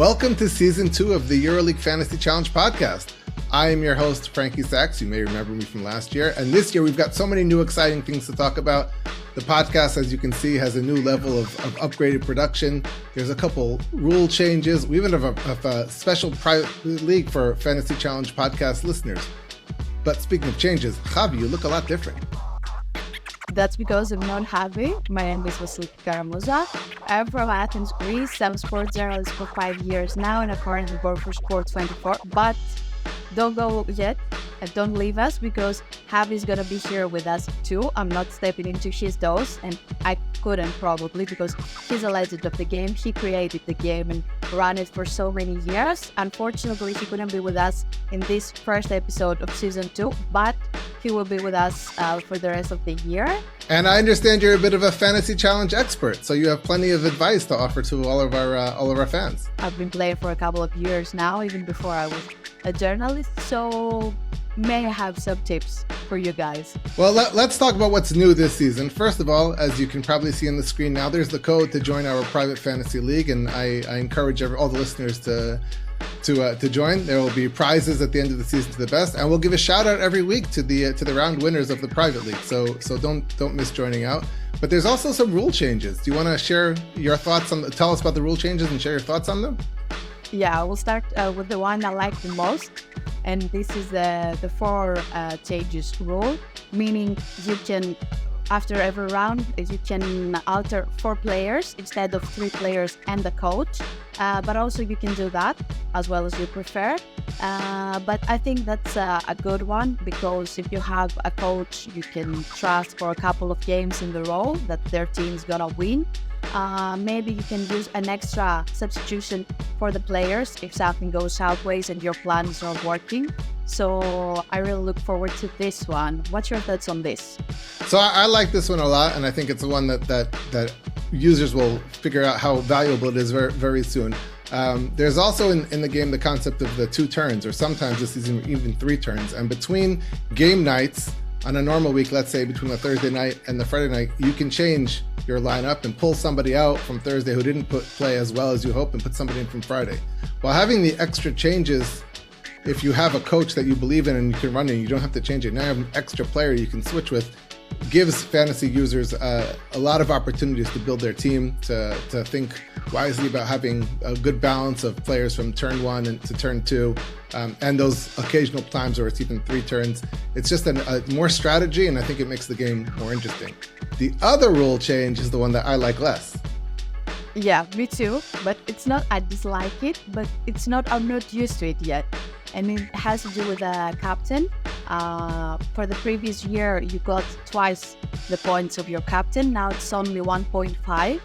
Welcome to Season 2 of the EuroLeague Fantasy Challenge Podcast. I am your host, Frankie Sachs. You may remember me from last year. And this year, we've got so many new exciting things to talk about. The podcast, as you can see, has a new level of upgraded production. There's a couple rule changes. We even have a special private league for Fantasy Challenge Podcast listeners. But speaking of changes, Javi, you look a lot different. That's because I'm not Javier. My name is Vasiliki Karamouza. I'm from Athens, Greece. I'm sports journalist for 5 years now, and I currently work for Sport24. But don't go yet and don't leave us, because Javi is going to be here with us too. I'm not stepping into his toes, and I couldn't probably, because he's a legend of the game. He created the game and ran it for so many years. Unfortunately, he couldn't be with us in this first episode of Season 2, but he will be with us for the rest of the year. And I understand you're a bit of a fantasy challenge expert, so you have plenty of advice to offer to all of our fans. I've been playing for a couple of years now, even before I was a journalist, so may I have some tips for you guys. Well, let's talk about what's new this season. First of all, as you can probably see on the screen now, there's the code to join our private fantasy league, and I encourage all the listeners to join. There will be prizes at the end of the season to the best, and we'll give a shout out every week to the round winners of the private league. So don't miss joining out. But there's also some rule changes. Do you want to share your thoughts tell us about the rule changes and share your thoughts on them? Yeah, we'll start with the one I like the most, and this is the 4 changes rule, meaning you can, after every round, you can alter 4 players instead of 3 players and the coach. But also you can do that as well as you prefer. But I think that's a good one, because if you have a coach you can trust for a couple of games in the row that their team's gonna win, maybe you can use an extra substitution for the players if something goes sideways and your plan is not working. So I really look forward to this one. What's your thoughts on this? So I like this one a lot, and I think it's the one that users will figure out how valuable it is very, very soon. There's also in the game the concept of the 2 turns, or sometimes this is even 3 turns. And between game nights on a normal week, let's say between the Thursday night and the Friday night, you can change your lineup and pull somebody out from Thursday who didn't play as well as you hope, and put somebody in from Friday. While having the extra changes, if you have a coach that you believe in and you can run it, you don't have to change it. Now you have an extra player you can switch with. Gives fantasy users a lot of opportunities to build their team, to think wisely about having a good balance of players from turn 1 and to turn 2, and those occasional times where it's even 3 turns. It's just a more strategy, and I think it makes the game more interesting. The other rule change is the one that I like less. Yeah, me too. But it's not I dislike it, but I'm not used to it yet. And it has to do with the captain. For the previous year, you got twice the points of your captain. Now it's only 1.5,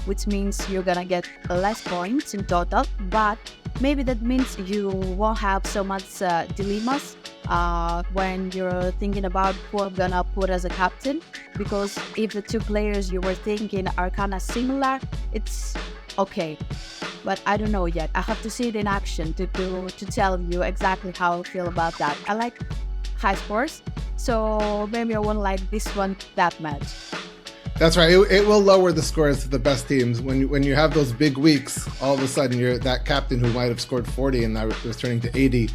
which means you're gonna get less points in total. But maybe that means you won't have so much dilemmas when you're thinking about who I'm gonna put as a captain. Because if the 2 players you were thinking are kind of similar, it's okay. But I don't know yet. I have to see it in action to tell you exactly how I feel about that. I like high scores, so maybe I won't like this one that much. That's right. It will lower the scores to the best teams. When you have those big weeks, all of a sudden you're that captain who might have scored 40 and now was turning to 80,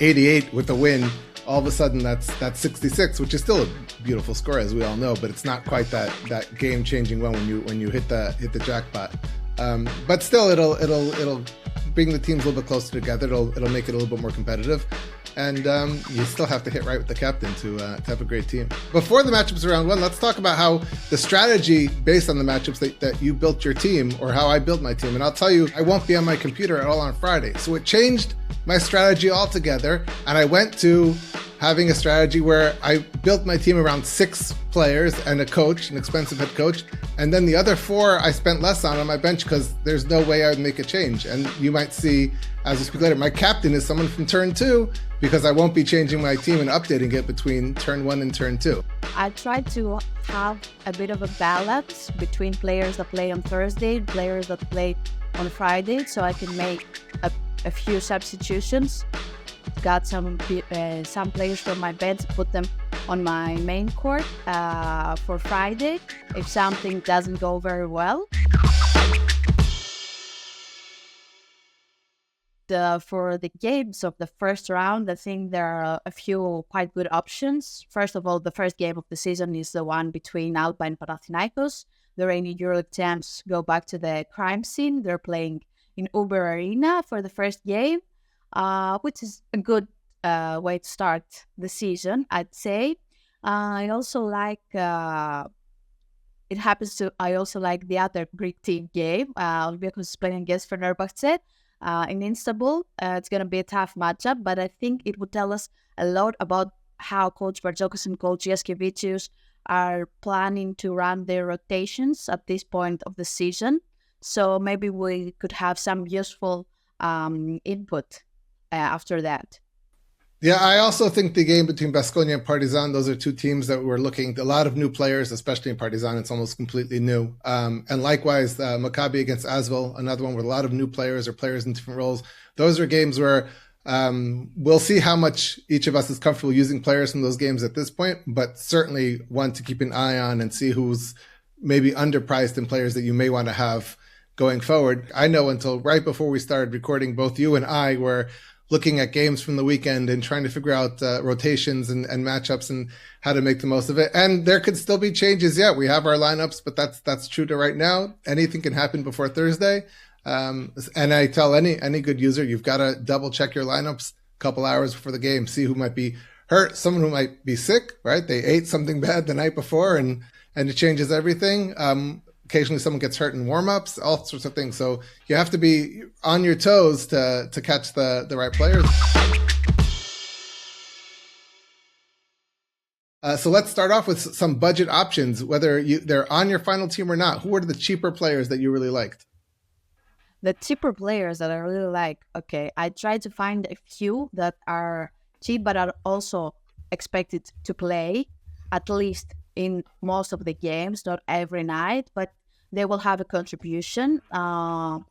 88 with a win. All of a sudden that's 66, which is still a beautiful score, as we all know, but it's not quite that game-changing one when you hit the jackpot. But still, it'll bring the teams a little bit closer together. It'll make it a little bit more competitive, and you still have to hit right with the captain to have a great team. Before the matchups of round 1, let's talk about how the strategy based on the matchups that you built your team, or how I built my team. And I'll tell you, I won't be on my computer at all on Friday, so it changed my strategy altogether, and I went to having a strategy where I built my team around 6 players and a coach, an expensive head coach, and then the other 4 I spent less on my bench because there's no way I would make a change. And you might see, as we speak later, my captain is someone from turn 2, because I won't be changing my team and updating it between turn 1 and turn 2. I tried to have a bit of a balance between players that play on Thursday and players that play on Friday, so I can make a few substitutions. Got some players from my bench, put them on my main court for Friday if something. something doesn't go very well. for the games of the first round, I think there are a few quite good options. First of all, the first game of the season is the one between Alba and Panathinaikos. The reigning EuroLeague champs go back to the crime scene. They're playing in Uber Arena for the first game, which is a good way to start the season, I'd say. I also like I also like the other Greek team game. Olympiacos is playing against Fenerbahce in Istanbul. It's going to be a tough matchup, but I think it would tell us a lot about how Coach Bartzokas and Coach Jaskevicius are planning to run their rotations at this point of the season. So maybe we could have some useful input after that. Yeah, I also think the game between Baskonia and Partizan, those are two teams that we're looking, a lot of new players, especially in Partizan. It's almost completely new. And likewise, Maccabi against Asvel, another one with a lot of new players or players in different roles. Those are games where we'll see how much each of us is comfortable using players from those games at this point, but certainly one to keep an eye on and see who's maybe underpriced in players that you may want to have going forward. I know until right before we started recording, both you and I were looking at games from the weekend and trying to figure out rotations and matchups and how to make the most of it. And there could still be changes. Yeah, we have our lineups, but that's true to right now. Anything can happen before Thursday. And I tell any good user, you've got to double check your lineups a couple hours before the game, see who might be hurt, someone who might be sick, right? They ate something bad the night before and it changes everything. Occasionally someone gets hurt in warm-ups, all sorts of things. So you have to be on your toes to catch the right players. So let's start off with some budget options, whether they're on your final team or not. Who are the cheaper players that you really liked? The cheaper players that I really like, okay, I tried to find a few that are cheap but are also expected to play, at least in most of the games, not every night, but they will have a contribution. 2-3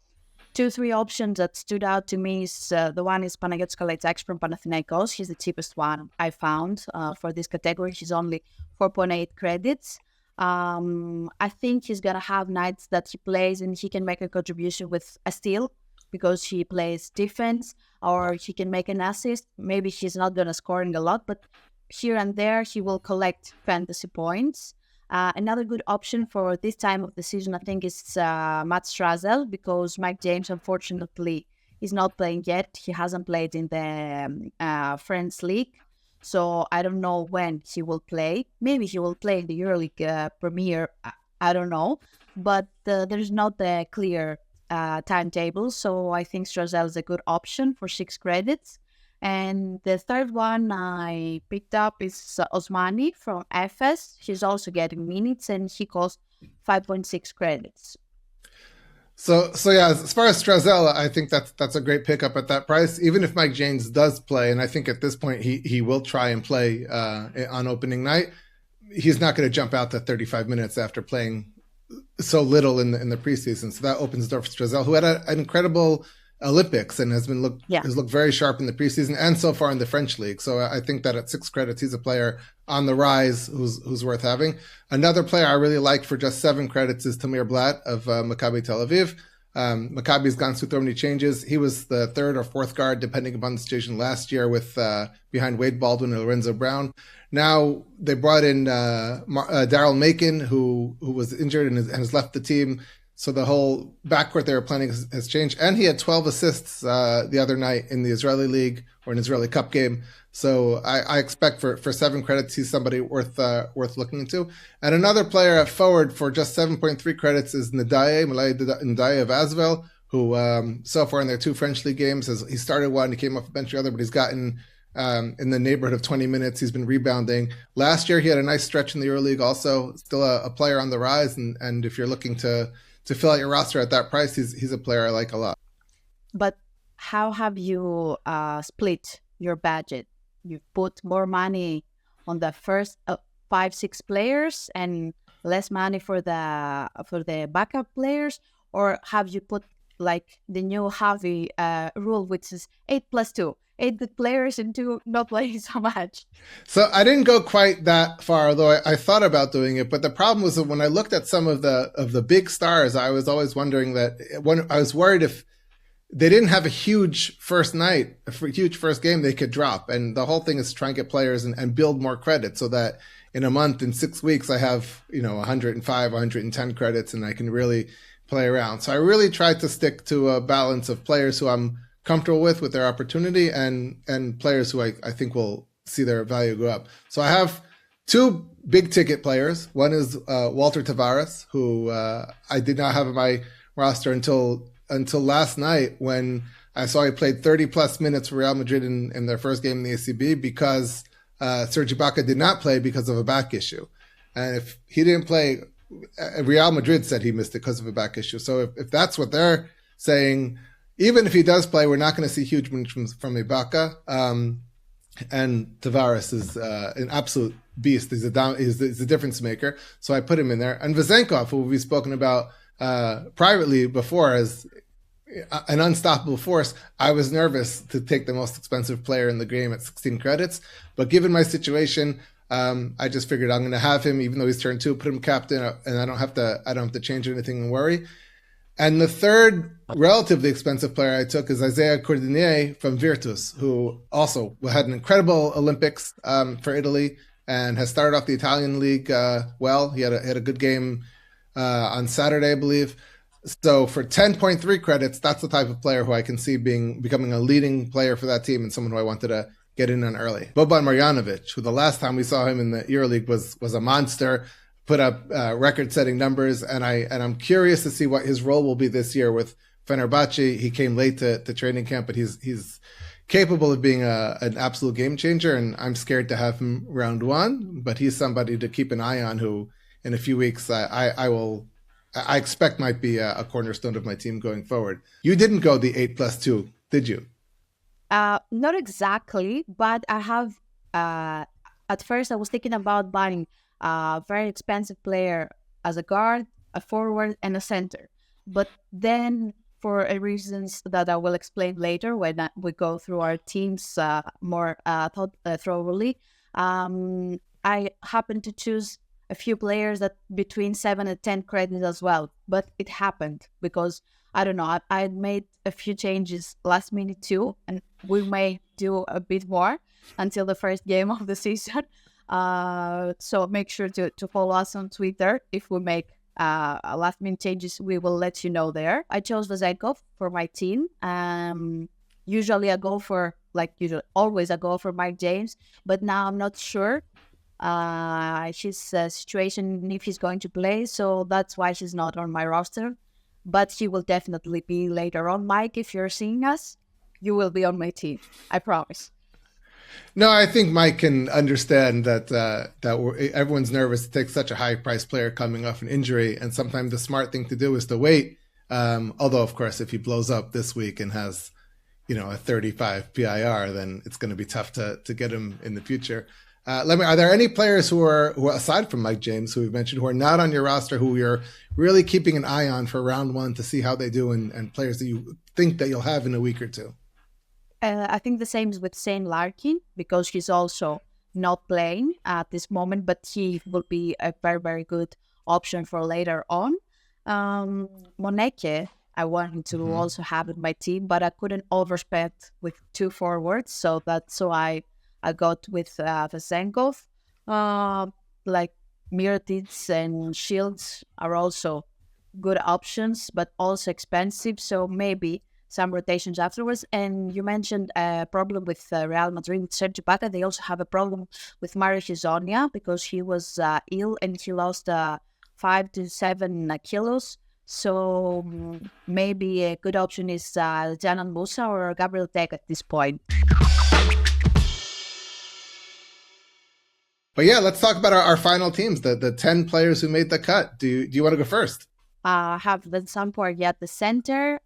options that stood out to me is the one is Panagiotis Kalaitzakis from Panathinaikos. He's the cheapest one I found for this category. He's only 4.8 credits. I think he's gonna have nights that he plays and he can make a contribution with a steal because he plays defense, or he can make an assist. Maybe he's not gonna scoring a lot, but here and there he will collect fantasy points. Another good option for this time of the season, I think, is Matt Strazel, because Mike James, unfortunately, is not playing yet. He hasn't played in the Friends League, so I don't know when he will play. Maybe he will play in the EuroLeague Premier. I don't know, but there's not a clear timetable, so I think Strazel is a good option for 6 credits. And the third one I picked up is Osmani from FS. He's also getting minutes and he costs 5.6 credits. So yeah, as far as Strazel, I think that's a great pickup at that price. Even if Mike James does play, and I think at this point he will try and play on opening night, he's not going to jump out to 35 minutes after playing so little in the preseason. So that opens the door for Strazel, who had an incredible Olympics and has looked very sharp in the preseason and so far in the French league. So I think that at 6 credits, he's a player on the rise who's worth having. Another player I really liked for just 7 credits is Tamir Blatt of Maccabi Tel Aviv. Maccabi's gone through so many changes. He was the 3rd or 4th guard, depending upon the situation, last year with behind Wade Baldwin and Lorenzo Brown. Now they brought in Daryl Macon, who was injured and has left the team. So the whole backcourt they were planning has changed. And he had 12 assists the other night in the Israeli League or an Israeli Cup game. So I expect for 7 credits, he's somebody worth looking into. And another player at forward for just 7.3 credits is Malay Ndaye of Asvel, who so far in their 2 French League games, he started one, he came off the bench the other, but he's gotten in the neighborhood of 20 minutes. He's been rebounding. Last year, he had a nice stretch in the EuroLeague also. Still a player on the rise. And if you're looking to fill out your roster at that price, he's a player I like a lot. But how have you split your budget? You've put more money on the first 5-6 players and less money for the backup players, or have you put like the new Javi rule, which is 8+2, 8 good players and 2 not playing so much? So I didn't go quite that far, although I thought about doing it. But the problem was that when I looked at some of the big stars, I was always wondering I was worried if they didn't have a huge first night, huge first game they could drop. And the whole thing is to try and get players and build more credit so that in a month, in 6 weeks, I have, 105, 110 credits and I can really play around. So I really tried to stick to a balance of players who I'm comfortable with their opportunity and players who I think will see their value go up. So I have 2 big ticket players. One is Walter Tavares, who I did not have in my roster until last night when I saw he played 30 plus minutes for Real Madrid in their first game in the ACB because Serge Ibaka did not play because of a back issue. And if he didn't play, Real Madrid said he missed it because of a back issue. So if that's what they're saying, even if he does play, we're not going to see huge minutes from Ibaka. And Tavares is an absolute beast. He's a difference maker. So I put him in there. And Vezenkov, who we've spoken about privately before as an unstoppable force, I was nervous to take the most expensive player in the game at 16 credits. But given my situation, I just figured I'm going to have him, even though he's turned 2, put him captain, and I don't have to change anything and worry. And the third relatively expensive player I took is Isaiah Cordinier from Virtus, who also had an incredible Olympics for Italy and has started off the Italian league well. He had a good game on Saturday, I believe. So for 10.3 credits, that's the type of player who I can see becoming a leading player for that team and someone who I wanted to get in on early. Boban Marjanovic, who the last time we saw him in the EuroLeague was a monster, put up record-setting numbers, and I'm curious to see what his role will be this year with Fenerbahce. He came late to training camp, but he's capable of being an absolute game changer, and I'm scared to have him round 1, but he's somebody to keep an eye on who in a few weeks I expect might be a cornerstone of my team going forward. You didn't go the 8+2, did you? Not exactly, but I have, at first I was thinking about buying a very expensive player as a guard, a forward, and a center. But then, for reasons that I will explain later when we go through our teams more thoroughly, I happened to choose a few players that between 7 and 10 credits as well. But it happened because, I don't know, I made a few changes last minute too, and we may do a bit more until the first game of the season. So make sure to follow us on Twitter. If we make last minute changes, we will let you know there. I chose Vezenkov for my team. Usually always I go for Mike James, but now I'm not sure his situation, if he's going to play, so that's why she's not on my roster. But she will definitely be later on. Mike, if you're seeing us, you will be on my team, I promise. No, I think Mike can understand that everyone's nervous to take such a high-priced player coming off an injury, and sometimes the smart thing to do is to wait. Although, of course, if he blows up this week and has, a 35 PIR, then it's going to be tough to get him in the future. Are there any players who are aside from Mike James, who we've mentioned, who are not on your roster, who you're really keeping an eye on for round 1 to see how they do, and players that you think that you'll have in a week or two? I think the same is with Shane Larkin, because he's also not playing at this moment, but he will be a very, very good option for later on. Moneke, I wanted to also have in my team, but I couldn't overspend with 2 forwards, so that's why I got with Vezenkov. Like Mirotic and Shields are also good options, but also expensive, so maybe some rotations afterwards. And you mentioned a problem with Real Madrid with Serge Ibaka. They also have a problem with Mario Hezonja because he was ill and he lost 5 to 7 kilos. So maybe a good option is Janan Musa or Gabriel Tech at this point. But yeah, let's talk about our final teams, the 10 players who made the cut. Do you want to go first? I have Vincent at the center.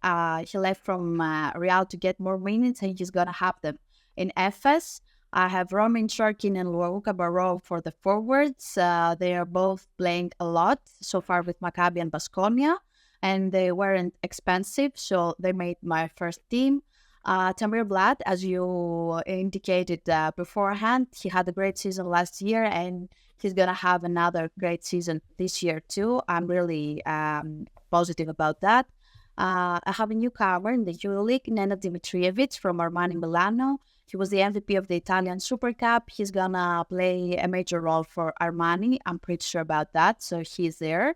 He left from Real to get more minutes, and he's going to have them in FS. I have Roman Sharkin and Luka Barrow for the forwards. They are both playing a lot so far with Maccabi and Baskonia, and they weren't expensive, so they made my first team. Tamir Blad, as you indicated beforehand, he had a great season last year, and he's going to have another great season this year too. I'm really positive about that. I have a newcomer in the EuroLeague, Nenad Dimitrijevic from Armani Milano. He was the MVP of the Italian Super Cup. He's gonna play a major role for Armani. I'm pretty sure about that, so he's there.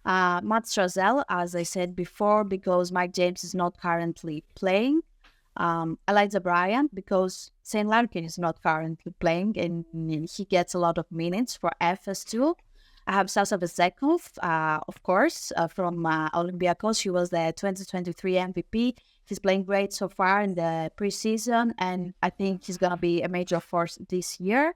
Matt Strazel, as I said before, because Mike James is not currently playing. Eliza Bryant, because St. Larkin is not currently playing and he gets a lot of minutes for FS2. I have Sasha Vezenkov, of course, from Olympiacos. She was the 2023 MVP. He's playing great so far in the preseason, and I think he's going to be a major force this year.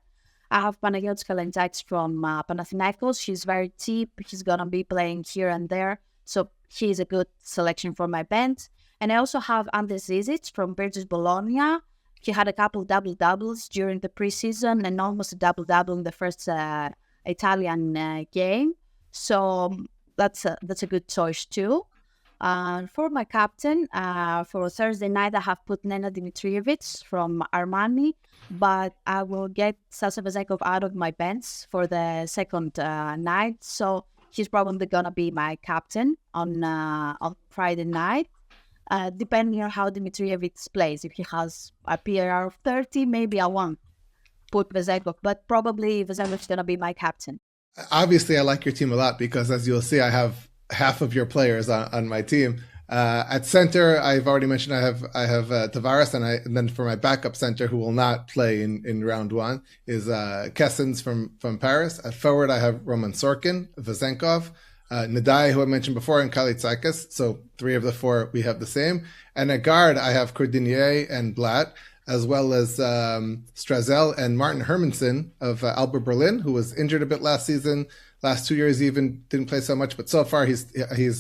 I have Panagiotis Kalantzakis from Panathinaikos. He's very cheap. He's going to be playing here and there, so he's a good selection for my bench. And I also have Andres Zizic from Virtus Bologna. He had a couple double-doubles during the preseason and almost a double-double in the first Italian game. So that's a good choice too. For my captain, for Thursday night, I have put Nenad Dimitrijevic from Armani, but I will get Sasha Vezenkov out of my bench for the second night. So he's probably going to be my captain on Friday night. Depending on how Dimitrijevic plays. If he has a PRR of 30, maybe I won't put Vezenkov, but probably Vezenkov is going to be my captain. Obviously, I like your team a lot because, as you'll see, I have half of your players on my team. At center, I've already mentioned I have Tavares, and then for my backup center, who will not play in round one, is Kessens from Paris. At forward, I have Roman Sorkin, Vezenkov, Nadai, who I mentioned before, and Kalantzakis. So 3 of the 4, we have the same. And at guard, I have Cordinier and Blatt, as well as Strazel and Martin Hermansen of Alba Berlin, who was injured a bit last season. Last 2 years, he even didn't play so much. But so far, he's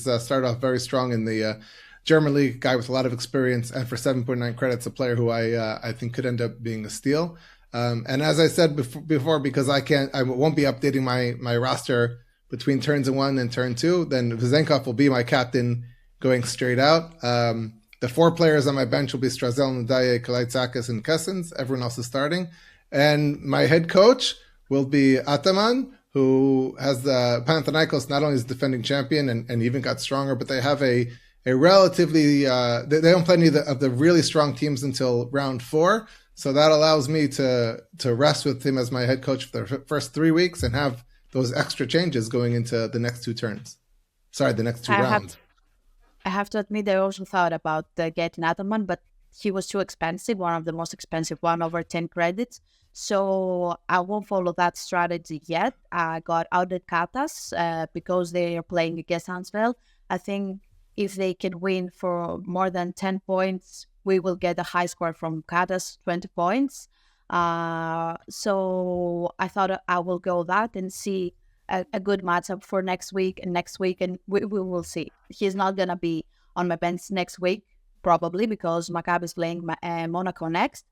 started off very strong in the German league, guy with a lot of experience. And for 7.9 credits, a player who I think could end up being a steal. And as I said before, because I won't be updating my roster between turns 1 and turn 2, then Vezenkov will be my captain going straight out. The 4 players on my bench will be Strazel, Nadaye, Kalantzakis, and Kessens. Everyone else is starting. And my head coach will be Ataman, who has the Panathinaikos, not only is defending champion and even got stronger, but they have a relatively, they don't play any of the really strong teams until round 4. So that allows me to rest with him as my head coach for the first 3 weeks and have those extra changes going into the next 2 turns. Sorry, the next 2 rounds. I have to admit, I also thought about getting Ataman, but he was too expensive, one of the most expensive, one over 10 credits. So I won't follow that strategy yet. I got Audit Katas because they are playing against Hansveld. I think if they can win for more than 10 points, we will get a high score from Katas, 20 points. So I thought I will go that and see a good matchup for next week, and we will see. He's not going to be on my bench next week, probably, because Maccabi is playing Monaco next.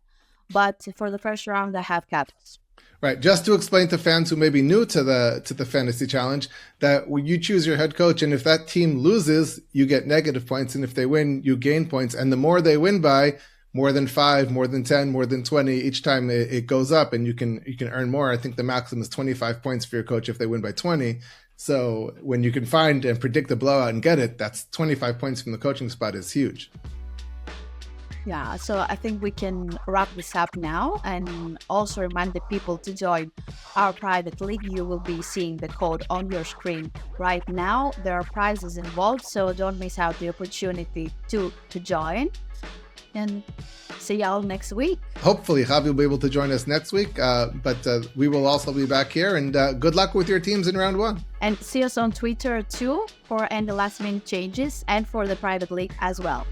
But for the first round, I have Katas. Right. Just to explain to fans who may be new to the Fantasy Challenge, that when you choose your head coach, and if that team loses, you get negative points, and if they win, you gain points. And the more they win by, more than 5, more than 10, more than 20, each time it goes up, and you can earn more. I think the maximum is 25 points for your coach if they win by 20. So when you can find and predict the blowout and get it, that's 25 points from the coaching spot is huge. Yeah, so I think we can wrap this up now and also remind the people to join our private league. You will be seeing the code on your screen right now. There are prizes involved, so don't miss out the opportunity to join. And see y'all next week. Hopefully, Javi will be able to join us next week, but we will also be back here. And good luck with your teams in round 1. And see us on Twitter too for any last minute changes and for the private league as well.